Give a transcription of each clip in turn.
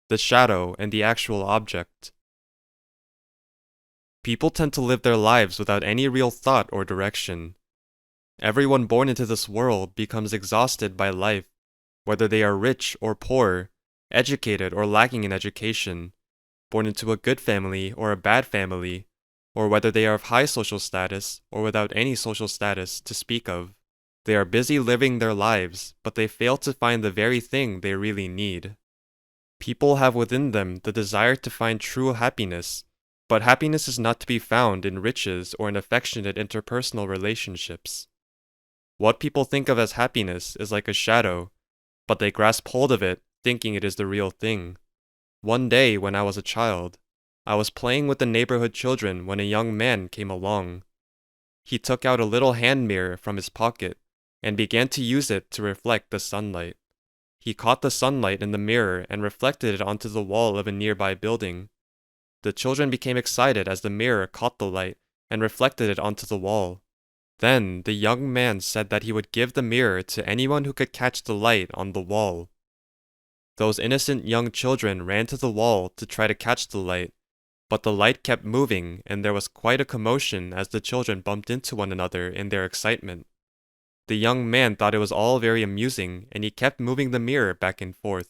the shadow, and the actual object. People tend to live their lives without any real thought or direction. Everyone born into this world becomes exhausted by life, whether they are rich or poor, educated or lacking in education, born into a good family or a bad family, or whether they are of high social status or without any social status to speak of. They are busy living their lives, but they fail to find the very thing they really need. People have within them the desire to find true happiness, but happiness is not to be found in riches or in affectionate interpersonal relationships. What people think of as happiness is like a shadow, but they grasp hold of it thinking it is the real thing. One day when I was a child, I was playing with the neighborhood children when a young man came along. He took out a little hand mirror from his pocket and began to use it to reflect the sunlight. He caught the sunlight in the mirror and reflected it onto the wall of a nearby building. The children became excited as the mirror caught the light and reflected it onto the wall. Then the young man said that he would give the mirror to anyone who could catch the light on the wall. Those innocent young children ran to the wall to try to catch the light, but the light kept moving and there was quite a commotion as the children bumped into one another in their excitement. The young man thought it was all very amusing and he kept moving the mirror back and forth.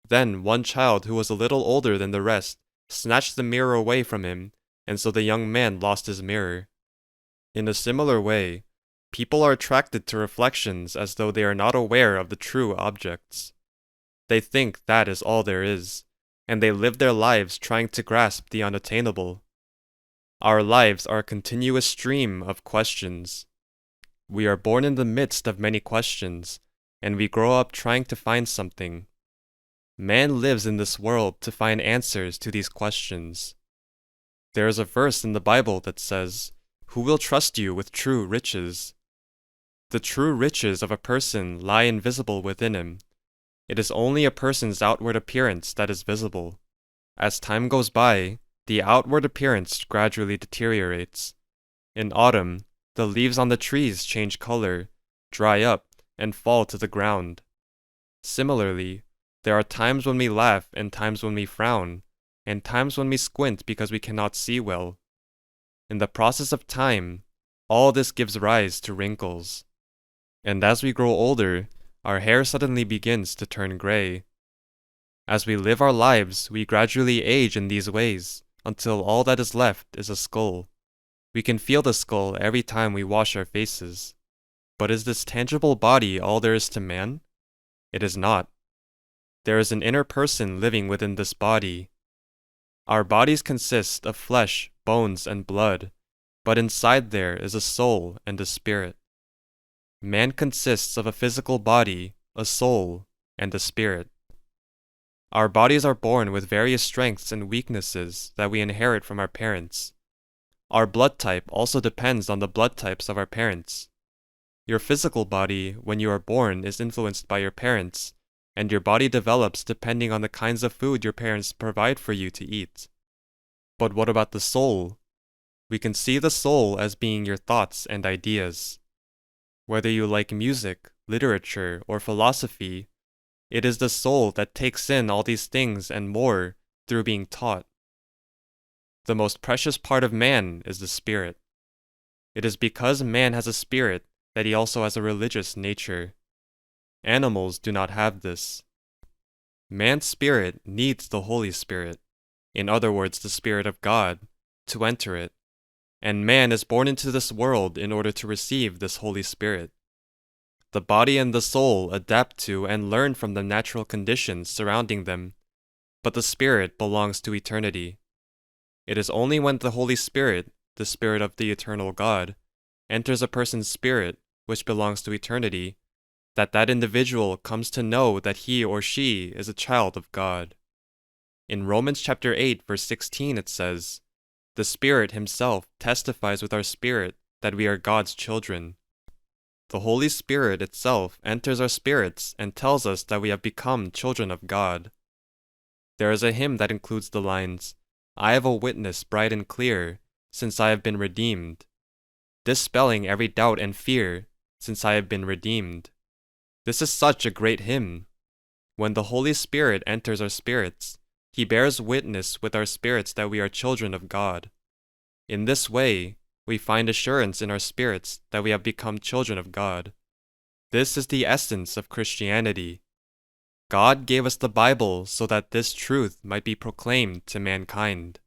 Then one child who was a little older than the rest snatched the mirror away from him, and so the young man lost his mirror. In a similar way, people are attracted to reflections as though they are not aware of the true objects. They think that is all there is, and they live their lives trying to grasp the unattainable. Our lives are a continuous stream of questions. We are born in the midst of many questions, and we grow up trying to find something. Man lives in this world to find answers to these questions. There is a verse in the Bible that says, "Who will trust you with true riches?" The true riches of a person lie invisible within him. It is only a person's outward appearance that is visible. As time goes by, the outward appearance gradually deteriorates. In autumn, the leaves on the trees change color, dry up, and fall to the ground. Similarly, there are times when we laugh and times when we frown, and times when we squint because we cannot see well. In the process of time, all this gives rise to wrinkles. And as we grow older, our hair suddenly begins to turn gray. As we live our lives, we gradually age in these ways, until all that is left is a skull. We can feel the skull every time we wash our faces. But is this tangible body all there is to man? It is not. There is an inner person living within this body. Our bodies consist of flesh, bones, and blood, but inside there is a soul and a spirit. Man consists of a physical body, a soul, and a spirit. Our bodies are born with various strengths and weaknesses that we inherit from our parents. Our blood type also depends on the blood types of our parents. Your physical body, when you are born, is influenced by your parents, and your body develops depending on the kinds of food your parents provide for you to eat. But what about the soul? We can see the soul as being your thoughts and ideas. Whether you like music, literature, or philosophy, it is the soul that takes in all these things and more through being taught. The most precious part of man is the spirit. It is because man has a spirit that he also has a religious nature. Animals do not have this. Man's spirit needs the Holy Spirit, in other words, the Spirit of God, to enter it, and man is born into this world in order to receive this Holy Spirit. The body and the soul adapt to and learn from the natural conditions surrounding them, but the spirit belongs to eternity. It is only when the Holy Spirit, the Spirit of the eternal God, enters a person's spirit, which belongs to eternity, that individual comes to know that he or she is a child of God. In Romans chapter 8, verse 16 it says, "The Spirit himself testifies with our spirit that we are God's children." The Holy Spirit itself enters our spirits and tells us that we have become children of God. There is a hymn that includes the lines, "I have a witness bright and clear, since I have been redeemed," dispelling every doubt and fear, since I have been redeemed. This is such a great hymn. When the Holy Spirit enters our spirits, He bears witness with our spirits that we are children of God. In this way, we find assurance in our spirits that we have become children of God. This is the essence of Christianity. God gave us the Bible so that this truth might be proclaimed to mankind.